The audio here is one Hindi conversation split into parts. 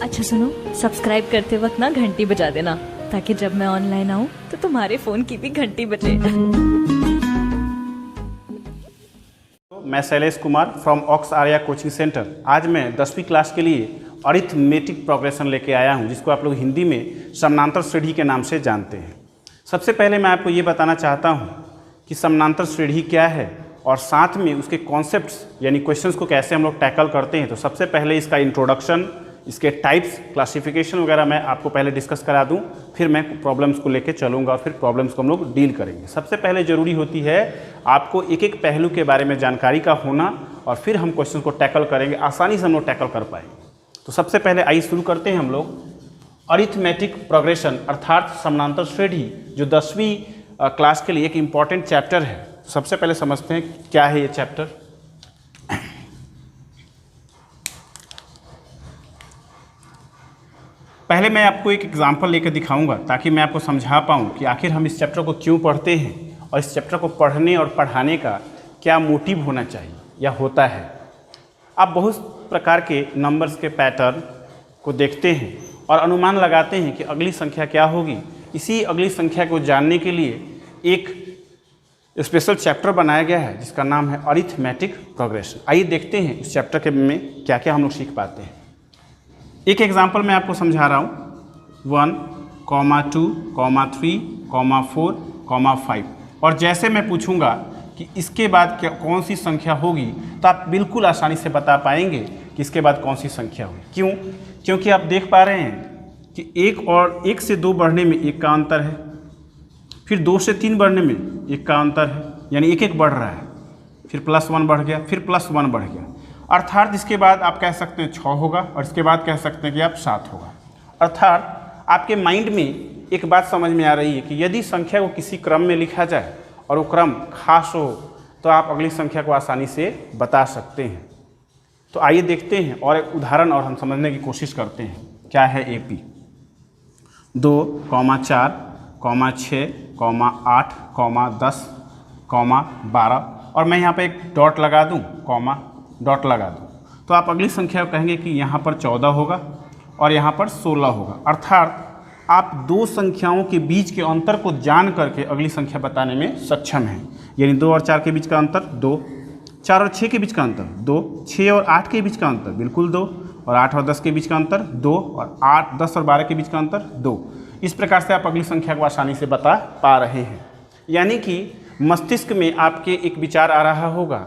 अच्छा सुनो, सब्सक्राइब करते वक्त ना घंटी बजा देना, ताकि जब मैं ऑनलाइन आऊँ तो तुम्हारे फोन की भी घंटी बजे। मैं शैलेश कुमार फ्रॉम ऑक्स आर्या कोचिंग सेंटर। आज मैं 10वीं क्लास के लिए अरिथमेटिक प्रोग्रेशन लेके आया हूं, जिसको आप लोग हिंदी में समानांतर श्रेणी के नाम से जानते हैं। सबसे पहले मैं आपको ये बताना चाहता हूं कि समानांतर श्रेणी क्या है और साथ में उसके कॉन्सेप्ट्स यानी क्वेश्चंस को कैसे हम लोग टैकल करते हैं। तो सबसे पहले इसका इंट्रोडक्शन, इसके टाइप्स, क्लासिफिकेशन वगैरह मैं आपको पहले डिस्कस करा दूं, फिर मैं प्रॉब्लम्स को लेके चलूंगा और फिर प्रॉब्लम्स को हम लोग डील करेंगे। सबसे पहले ज़रूरी होती है आपको एक एक पहलू के बारे में जानकारी का होना और फिर हम क्वेश्चन को टैकल करेंगे, आसानी से हम लोग टैकल कर पाएंगे। तो सबसे पहले आइए शुरू करते हैं हम लोग अरिथमेटिक प्रोग्रेशन अर्थात समानांतर श्रेणी, जो 10वीं क्लास के लिए एक इम्पॉर्टेंट चैप्टर है। सबसे पहले समझते हैं क्या है ये चैप्टर। पहले मैं आपको एक एग्जांपल लेकर दिखाऊंगा ताकि मैं आपको समझा पाऊँ कि आखिर हम इस चैप्टर को क्यों पढ़ते हैं और इस चैप्टर को पढ़ने और पढ़ाने का क्या मोटिव होना चाहिए या होता है। आप बहुत प्रकार के नंबर्स के पैटर्न को देखते हैं और अनुमान लगाते हैं कि अगली संख्या क्या होगी। इसी अगली संख्या को जानने के लिए एक स्पेशल चैप्टर बनाया गया है जिसका नाम है अरिथमेटिक प्रोग्रेशन। आइए देखते हैं इस चैप्टर के में क्या क्या हम लोग सीख पाते हैं। एक एग्जाम्पल मैं आपको समझा रहा हूँ 1, 2, 3, 4, 5 और जैसे मैं पूछूंगा कि इसके बाद क्या कौन सी संख्या होगी तो आप बिल्कुल आसानी से बता पाएंगे कि इसके बाद कौन सी संख्या होगी। क्यों? क्योंकि आप देख पा रहे हैं कि 1 से 2 बढ़ने में 1 का अंतर है, फिर 2 से 3 बढ़ने में 1 का अंतर है, यानी 1 बढ़ रहा है, फिर +1 बढ़ गया, फिर +1 बढ़ गया। अर्थात इसके बाद आप कह सकते हैं 6 होगा और इसके बाद कह सकते हैं कि आप 7 होगा। अर्थात आपके माइंड में एक बात समझ में आ रही है कि यदि संख्या को किसी क्रम में लिखा जाए और वो क्रम खास हो तो आप अगली संख्या को आसानी से बता सकते हैं। तो आइए देखते हैं और एक उदाहरण और हम समझने की कोशिश करते हैं क्या है AP। 2, 4, 6, 8, 10, 12 और मैं यहाँ पर एक डॉट लगा दूँ, डॉट लगा दूँ, तो आप अगली संख्या कहेंगे कि यहाँ पर 14 होगा और यहाँ पर 16 होगा। अर्थात आप दो संख्याओं के बीच के अंतर को जान करके अगली संख्या बताने में सक्षम हैं। यानी 2 और 4 के बीच का अंतर 2, 4 और 6 के बीच का अंतर 2, 6 और 8 के बीच का अंतर बिल्कुल 2, और 8 और 10 के बीच का अंतर 2, और 8, 10 और 12 के बीच का अंतर 2। इस प्रकार से आप अगली संख्या को आसानी से बता पा रहे हैं। यानी कि मस्तिष्क में आपके एक विचार आ रहा होगा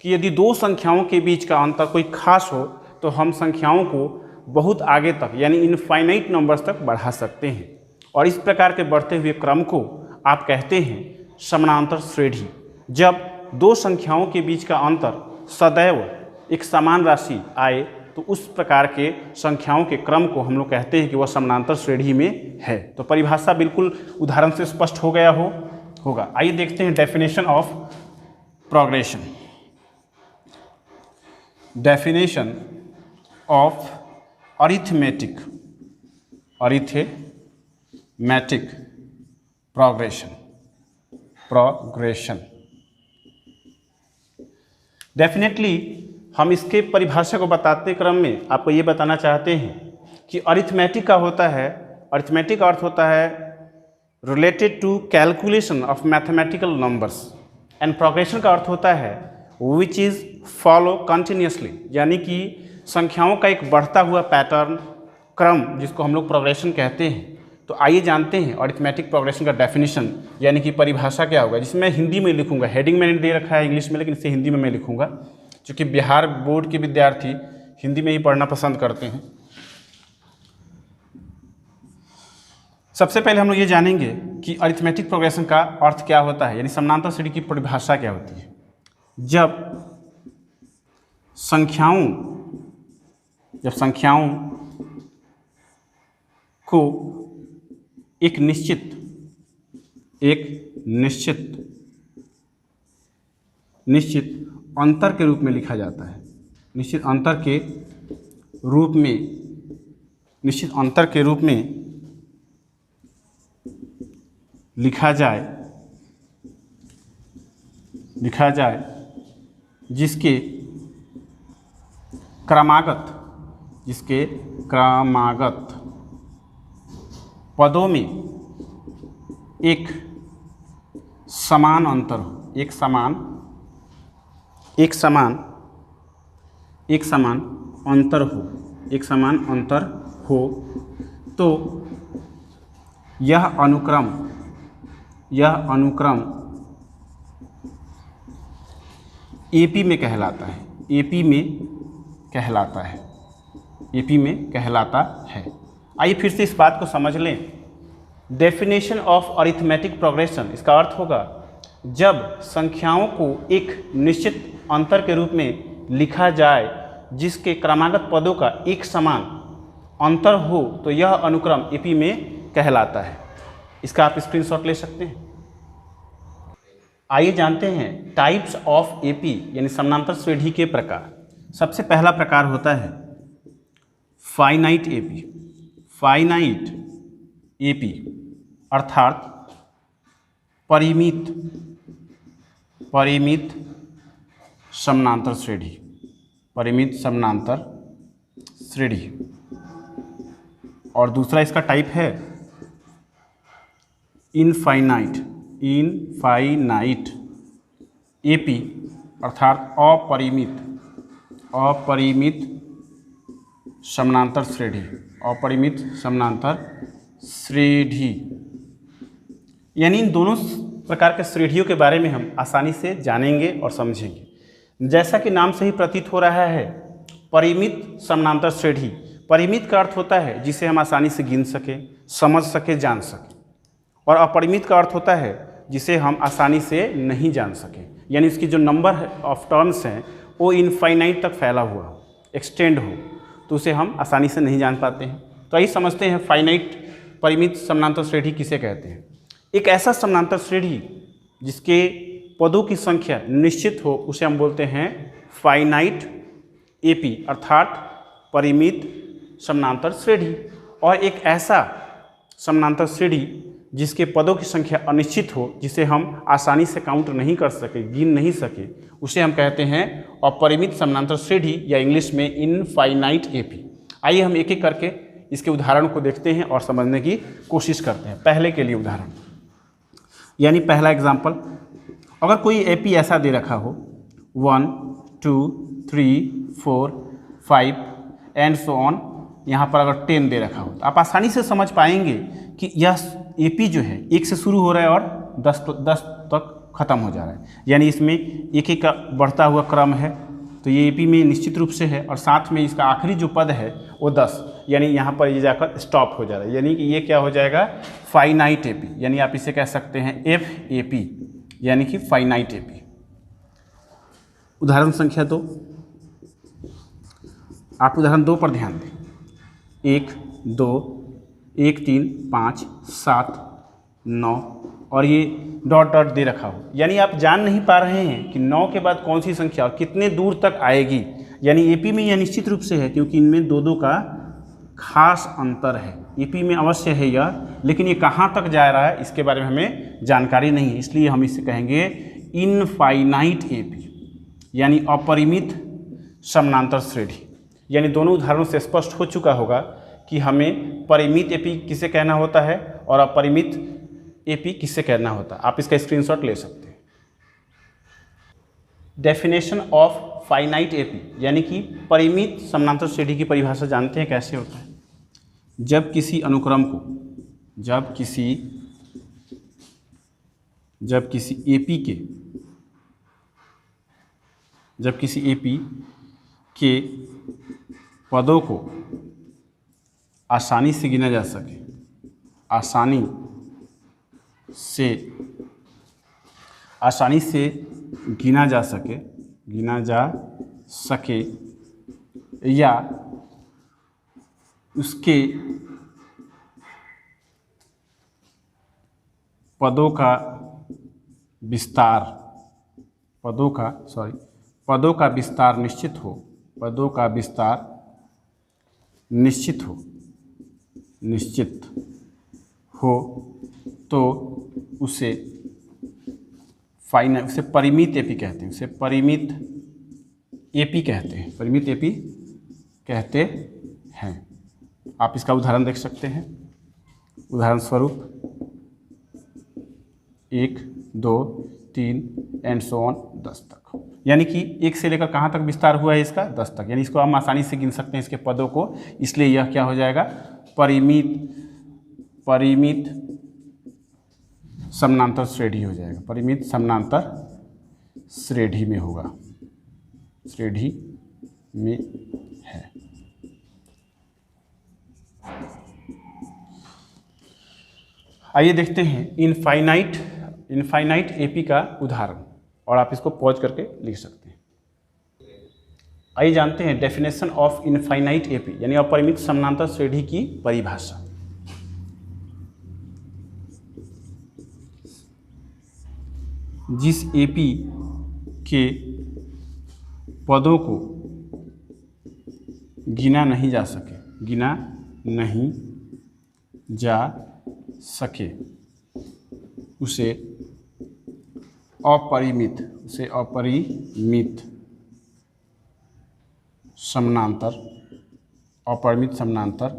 कि यदि दो संख्याओं के बीच का अंतर कोई खास हो तो हम संख्याओं को बहुत आगे तक यानी इनफाइनाइट नंबर्स तक बढ़ा सकते हैं, और इस प्रकार के बढ़ते हुए क्रम को आप कहते हैं समानांतर श्रेणी। जब दो संख्याओं के बीच का अंतर सदैव एक समान राशि आए तो उस प्रकार के संख्याओं के क्रम को हम लोग कहते हैं कि वह समानांतर श्रेणी में है। तो परिभाषा बिल्कुल उदाहरण से स्पष्ट हो गया होगा। आइए देखते हैं definition of progression. Definition of arithmetic progression. Definitely हम इसके परिभाषा को बताते क्रम में आपको ये बताना चाहते हैं कि अरिथमेटिक का होता है, अरिथमेटिक अर्थ होता है related to calculation of mathematical numbers, and progression का अर्थ होता है विच इज़ फॉलो कंटिन्यूसली, यानी कि संख्याओं का एक बढ़ता हुआ पैटर्न, क्रम, जिसको हम लोग प्रोग्रेशन कहते हैं। तो आइए जानते हैं अरिथमेटिक प्रोग्रेशन का डेफिनेशन यानी कि परिभाषा क्या होगा, जिसमें हिंदी में लिखूंगा। हेडिंग मैंने दे रखा है इंग्लिश में, लेकिन इसे हिंदी में मैं लिखूंगा क्योंकि बिहार बोर्ड के विद्यार्थी हिंदी में ही पढ़ना पसंद करते हैं। सबसे पहले हम लोग ये जानेंगे कि अरिथमेटिक प्रोग्रेशन का अर्थ क्या होता है, यानी समानांतर श्रेणी की परिभाषा क्या होती है। जब संख्याओं को एक निश्चित अंतर के रूप में लिखा जाता है, निश्चित अंतर के रूप में लिखा जाए जिसके क्रमागत पदों में एक समान अंतर हो, एक समान अंतर हो, एक समान अंतर हो, तो यह अनुक्रम एपी में कहलाता है, एपी में कहलाता है। आइए फिर से इस बात को समझ लें। डेफिनेशन ऑफ अरिथमेटिक प्रोग्रेशन, इसका अर्थ होगा जब संख्याओं को एक निश्चित अंतर के रूप में लिखा जाए जिसके क्रमागत पदों का एक समान अंतर हो, तो यह अनुक्रम एपी में कहलाता है। इसका आप स्क्रीनशॉट ले सकते हैं। आइए जानते हैं टाइप्स ऑफ एपी यानी समानांतर श्रेणी के प्रकार। सबसे पहला प्रकार होता है फाइनाइट एपी। फाइनाइट एपी अर्थात परिमित समानांतर श्रेणी। और दूसरा इसका टाइप है इनफाइनाइट एपी अर्थात अपरिमित समानांतर श्रेणी। यानी इन दोनों प्रकार के श्रेणियों के बारे में हम आसानी से जानेंगे और समझेंगे। जैसा कि नाम से ही प्रतीत हो रहा है, परिमित समानांतर श्रेणी, परिमित का अर्थ होता है जिसे हम आसानी से गिन सके, समझ सके, जान सके, और अपरिमित का अर्थ होता है जिसे हम आसानी से नहीं जान सके, यानी इसकी जो नंबर ऑफ टर्म्स हैं वो इनफाइनाइट तक फैला हुआ हो, एक्सटेंड हो, तो उसे हम आसानी से नहीं जान पाते हैं। तो आइए समझते हैं फाइनाइट परिमित समानांतर श्रेणी किसे कहते हैं। एक ऐसा समानांतर श्रेणी जिसके पदों की संख्या निश्चित हो उसे हम बोलते हैं फाइनाइट एपी अर्थात परिमित समानांतर श्रेणी। और एक ऐसा समानांतर श्रेणी जिसके पदों की संख्या अनिश्चित हो, जिसे हम आसानी से काउंट नहीं कर सके, गिन नहीं सके, उसे हम कहते हैं अपरिमित समानांतर श्रेणी या इंग्लिश में इनफाइनाइट एपी। आइए हम एक एक करके इसके उदाहरण को देखते हैं और समझने की कोशिश करते हैं। पहले के लिए उदाहरण, यानी पहला एग्जाम्पल, अगर कोई एपी ऐसा दे रखा हो 1 2 3 4 5 एंड सो ऑन, यहाँ पर अगर 10 दे रखा हो तो आप आसानी से समझ पाएंगे कि यह एपी जो है 1 से शुरू हो रहा है और 10 तक ख़त्म हो जा रहा है, यानी इसमें एक एक का बढ़ता हुआ क्रम है। तो ये एपी में निश्चित रूप से है, और साथ में इसका आखिरी जो पद है वो 10, यानी यहाँ पर ये जाकर स्टॉप हो जा रहा है, यानी कि ये क्या हो जाएगा फाइनाइट एपी, यानी आप इसे कह सकते हैं एफ एपी, यानी कि फाइनाइट एपी। उदाहरण संख्या 2, आप उदाहरण 2 पर ध्यान दें। 1 2 1 3 5 7 9 और ये डॉट डॉट दे रखा हो, यानी आप जान नहीं पा रहे हैं कि 9 के बाद कौन सी संख्या और कितने दूर तक आएगी। यानी एपी में यह निश्चित रूप से है क्योंकि इनमें दो का खास अंतर है। एपी में अवश्य है यह, लेकिन ये कहाँ तक जा रहा है इसके बारे में हमें जानकारी नहीं है, इसलिए हम इसे कहेंगे इनफाइनाइट एपी, यानी अपरिमित समानांतर श्रेणी। यानी दोनों उदाहरणों से स्पष्ट हो चुका होगा कि हमें परिमित एपी किसे कहना होता है और अपरिमित एपी किससे कहना होता है। आप इसका स्क्रीनशॉट ले सकते हैं। डेफिनेशन ऑफ फाइनाइट एपी, यानी कि परिमित समानांतर श्रेणी की परिभाषा जानते हैं कैसे होता है। जब किसी अनुक्रम को, जब किसी एपी के पदों को आसानी से गिना जा सके, आसानी से गिना जा सके या उसके पदों का विस्तार निश्चित हो तो उसे परिमित एपी कहते हैं। परिमित एपी कहते हैं। आप इसका उदाहरण देख सकते हैं। उदाहरण स्वरूप 1, 2, 3 एंड सो ऑन 10 तक, यानी कि 1 से लेकर कहाँ तक विस्तार हुआ है इसका 10 तक, यानी इसको हम आसानी से गिन सकते हैं इसके पदों को। इसलिए यह क्या हो जाएगा, परिमित समानांतर श्रेणी हो जाएगा, परिमित समानांतर श्रेणी में होगा, श्रेणी में है। आइए देखते हैं इनफाइनाइट एपी का उदाहरण, और आप इसको पॉज करके लिख सकते हैं। आइए जानते हैं डेफिनेशन ऑफ इनफाइनाइट एपी यानी अपरिमित समानांतर श्रेणी की परिभाषा। जिस एपी के पदों को गिना नहीं जा सके उसे अपरिमित समानांतर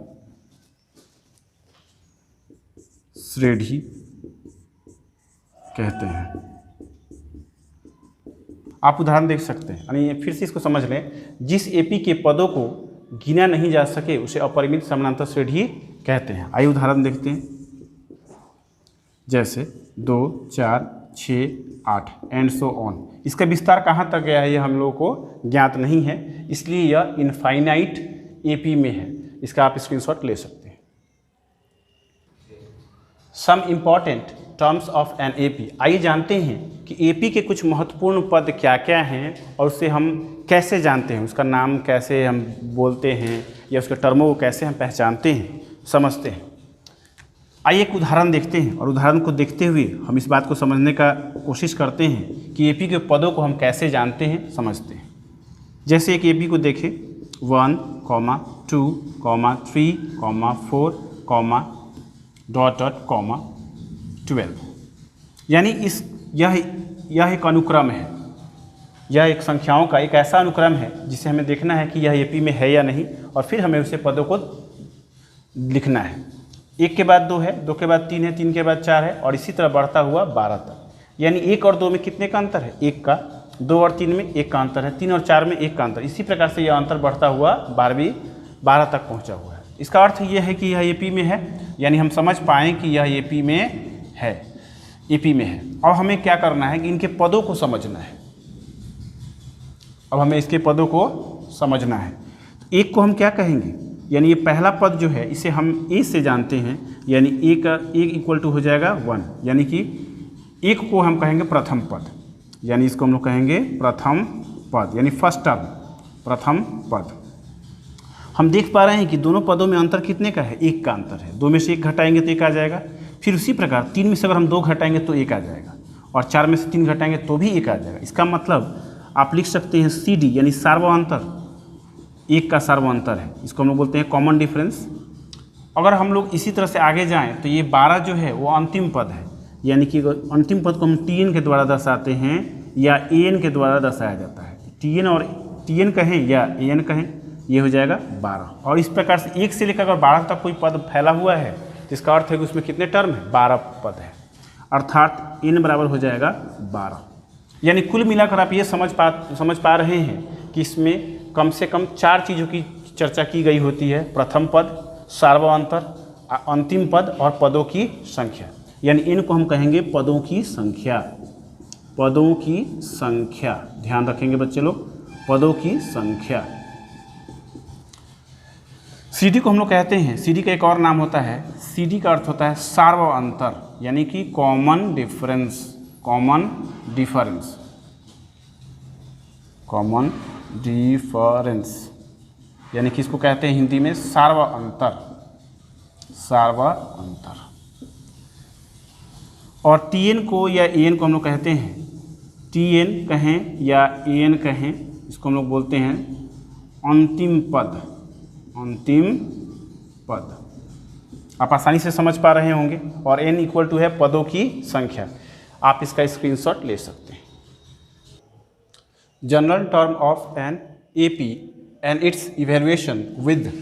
श्रेणी कहते हैं। आप उदाहरण देख सकते हैं, यानी फिर से इसको समझ लें। जिस एपी के पदों को गिना नहीं जा सके उसे अपरिमित समानांतर श्रेणी कहते हैं। आइए उदाहरण देखते हैं, जैसे 2, 4, 6, 8 एंड सो ऑन। इसका विस्तार कहाँ तक गया है ये हम लोगों को ज्ञात नहीं है, इसलिए यह इनफाइनाइट एपी में है। इसका आप स्क्रीनशॉट ले सकते हैं। Some important terms of an AP. आइए जानते हैं कि एपी के कुछ महत्वपूर्ण पद क्या क्या हैं और उसे हम कैसे जानते हैं, उसका नाम कैसे हम बोलते हैं या उसके टर्मों को कैसे हम पहचानते हैं, समझते हैं। आइए एक उदाहरण देखते हैं और उदाहरण को देखते हुए हम इस बात को समझने का कोशिश करते हैं कि एपी के पदों को हम कैसे जानते हैं, समझते हैं। जैसे एक एपी को देखें 1, 2, 3, 4, ... 12, यानी यह एक अनुक्रम है, यह एक संख्याओं का एक ऐसा अनुक्रम है जिसे हमें देखना है कि यह एपी में है या नहीं, और फिर हमें उसे पदों को लिखना है। 1 के बाद 2 है, 2 के बाद 3 है, 3 के बाद 4 है, और इसी तरह बढ़ता हुआ 12 तक। यानी 1 और 2 में कितने का अंतर है, 1 का। 2 और 3 में 1 का अंतर है, 3 और 4 में 1 का अंतर। इसी प्रकार से यह अंतर बढ़ता हुआ 12 तक पहुँचा हुआ है। इसका अर्थ यह है कि यह एपी में है, यानी हम समझ पाएँ कि यह एपी में है। अब हमें क्या करना है कि इनके पदों को समझना है। अब हमें इसके पदों को समझना है। तो एक को हम क्या कहेंगे, यानी ये पहला पद जो है इसे हम ए से जानते हैं, यानी एक इक्वल टू हो जाएगा 1, यानी कि एक को हम कहेंगे प्रथम पद, यानी इसको हम लोग कहेंगे प्रथम पद, यानी फर्स्ट टर्म, प्रथम पद। हम देख पा रहे हैं कि दोनों पदों में अंतर कितने का है, 1 का अंतर है। 2 में से 1 घटाएंगे तो 1 आ जाएगा। फिर उसी प्रकार 3 में से अगर हम 2 घटाएंगे तो 1 आ जाएगा, और 4 में से 3 घटाएंगे तो भी 1 आ जाएगा। इसका मतलब आप लिख सकते हैं CD, यानी सार्वअंतर, 1 का सार्वअंतर है। इसको हम लोग बोलते हैं कॉमन डिफरेंस। अगर हम लोग इसी तरह से आगे जाएं तो ये 12 जो है वो अंतिम पद है, यानी कि अंतिम पद को हम TN के द्वारा दर्शाते हैं या AN के द्वारा दर्शाया जाता है। TN कहें या AN कहें, ये हो जाएगा 12। और इस प्रकार से 1 से लेकर अगर 12 तक कोई पद फैला हुआ है तो इसका अर्थ है कि उसमें कितने टर्म है, 12 पद है, अर्थात n बराबर हो जाएगा 12। यानी कुल मिलाकर आप ये समझ पा रहे हैं कि इसमें कम से कम 4 चीज़ों की चर्चा की गई होती है। प्रथम पद, सार्वअंतर, अंतिम पद और पदों की संख्या। यानी इनको हम कहेंगे पदों की संख्या। पदों की संख्या, ध्यान रखेंगे बच्चे लोग, पदों की संख्या। CD को हम लोग कहते हैं, CD का एक और नाम होता है, CD का अर्थ होता है सार्वअंतर, यानी कि कॉमन डिफरेंस। यानी कि इसको कहते हैं हिंदी में सार्वअंतर। और TN को या AN को हम लोग कहते हैं, TN कहें या AN कहें, इसको हम लोग बोलते हैं अंतिम पद। आप आसानी से समझ पा रहे होंगे। और n इक्वल टू है पदों की संख्या। आप इसका स्क्रीनशॉट ले सकते हैं। General term of an AP and it's evaluation with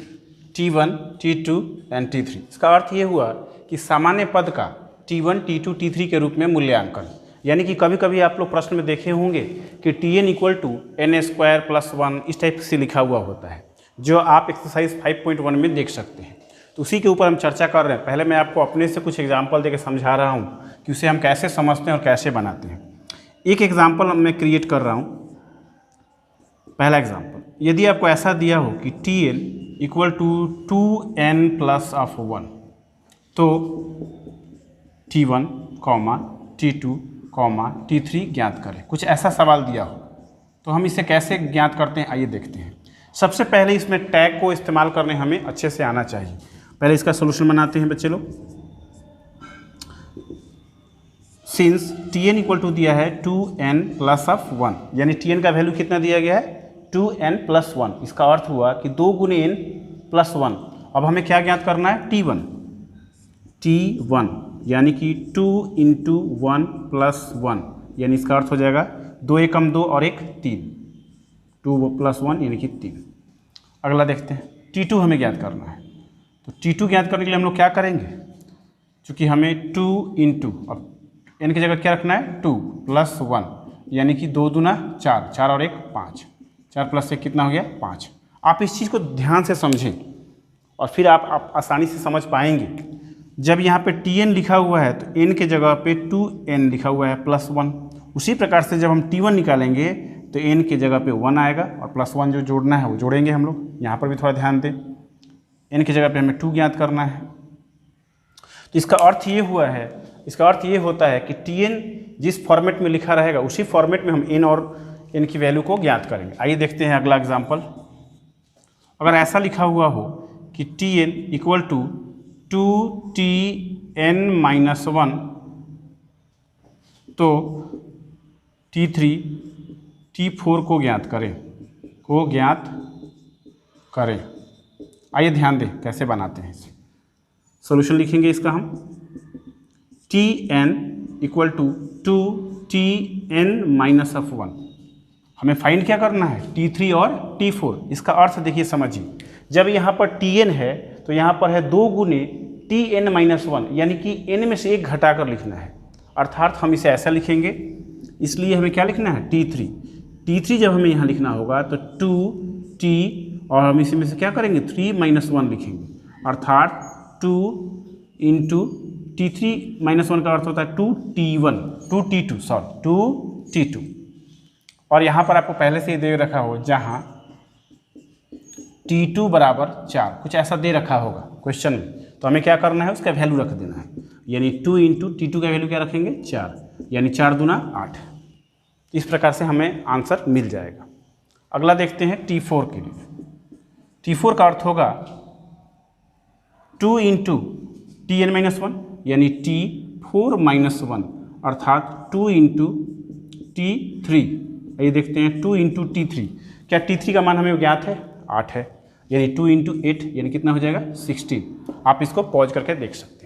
T1, T2 and T3। इसका अर्थ ये हुआ कि सामान्य पद का T1, T2, T3 के रूप में मूल्यांकन। यानी कि कभी कभी आप लोग प्रश्न में देखे होंगे कि Tn इक्वल टू n² + 1 इस टाइप से लिखा हुआ होता है, जो आप एक्सरसाइज 5.1 में देख सकते हैं। तो उसी के ऊपर हम चर्चा कर रहे हैं। पहले मैं आपको अपने से कुछ एग्जाम्पल देकर समझा रहा हूँ कि उसे हम कैसे समझते हैं और कैसे बनाते हैं। एक एग्जाम्पल मैं क्रिएट कर रहा हूँ। पहला एग्जाम्पल, यदि आपको ऐसा दिया हो कि Tn इक्वल टू 2n+1, तो T1, T2, T3 ज्ञात करें। कुछ ऐसा सवाल दिया हो तो हम इसे कैसे ज्ञात करते हैं, आइए देखते हैं। सबसे पहले इसमें टैग को इस्तेमाल करने हमें अच्छे से आना चाहिए। पहले इसका सोल्यूशन बनाते हैं बच्चे लोग। सिंस Tn इक्वल टू दिया है 2n+1, यानी Tn का वैल्यू कितना दिया गया है 2n+1। इसका अर्थ हुआ कि 2 × n+1। अब हमें क्या ज्ञात करना है T1, यानी कि 2 × 1+1, यानी इसका अर्थ हो जाएगा 2 × 2 और 1 3, 2 + 1 यानी कि 3। अगला देखते हैं, T2 हमें ज्ञात करना है। तो T2 ज्ञात करने के लिए हम लोग क्या करेंगे, चूँकि हमें 2 × अब n की जगह क्या रखना है 2 + 1, यानी कि 2 दूना 4, 4 और 1 5, 4 + 1 कितना हो गया 5। आप इस चीज़ को ध्यान से समझें और फिर आप आसानी से समझ पाएंगे। जब यहाँ पे Tn लिखा हुआ है तो n के जगह पे 2n लिखा हुआ है +1। उसी प्रकार से जब हम T1 निकालेंगे तो n के जगह पे 1 आएगा और +1 जो जोड़ना है वो जोड़ेंगे हम लोग। यहाँ पर भी थोड़ा ध्यान दें, n के जगह पे हमें 2 ज्ञात करना है। तो इसका अर्थ ये होता है कि Tn जिस फॉर्मेट में लिखा रहेगा उसी फॉर्मेट में हम n और n की वैल्यू को ज्ञात करेंगे। आइए देखते हैं अगला एग्जाम्पल। अगर ऐसा लिखा हुआ हो कि Tn इक्वल टू 2Tn-1, तो T3, T4 को ज्ञात करें। आइए ध्यान दें कैसे बनाते हैं इसे। सोल्यूशन लिखेंगे इसका हम, Tn इक्वल टू 2Tn-1। हमें फाइंड क्या करना है T3 और T4। इसका अर्थ देखिए समझिए, जब यहाँ पर Tn है तो यहाँ पर है 2 × Tn-1, यानी कि n में से 1 घटाकर लिखना है। अर्थात हम इसे ऐसा लिखेंगे, इसलिए हमें क्या लिखना है T3 जब हमें यहाँ लिखना होगा तो 2T और हम इसी में से क्या करेंगे 3-1 लिखेंगे। अर्थात 2 × T3-1 का अर्थ होता है 2T2 और यहाँ पर आपको पहले से ही दे रखा हो जहाँ T2 = 4, कुछ ऐसा दे रखा होगा क्वेश्चन में। तो हमें क्या करना है, उसका वैल्यू रख देना है, यानी 2 × T2 का वैल्यू क्या रखेंगे 4, यानी 4 दूना 8। इस प्रकार से हमें आंसर मिल जाएगा। अगला देखते हैं T4 के लिए। T4 का अर्थ होगा 2 × Tn-1, यानी T4-1, अर्थात 2 × T3। ये देखते हैं 2 × T3, क्या T3 का मान हमें ज्ञात है 8 है, यानी 2 × 8 यानी कितना हो जाएगा 16। आप इसको पॉज करके देख सकते हैं।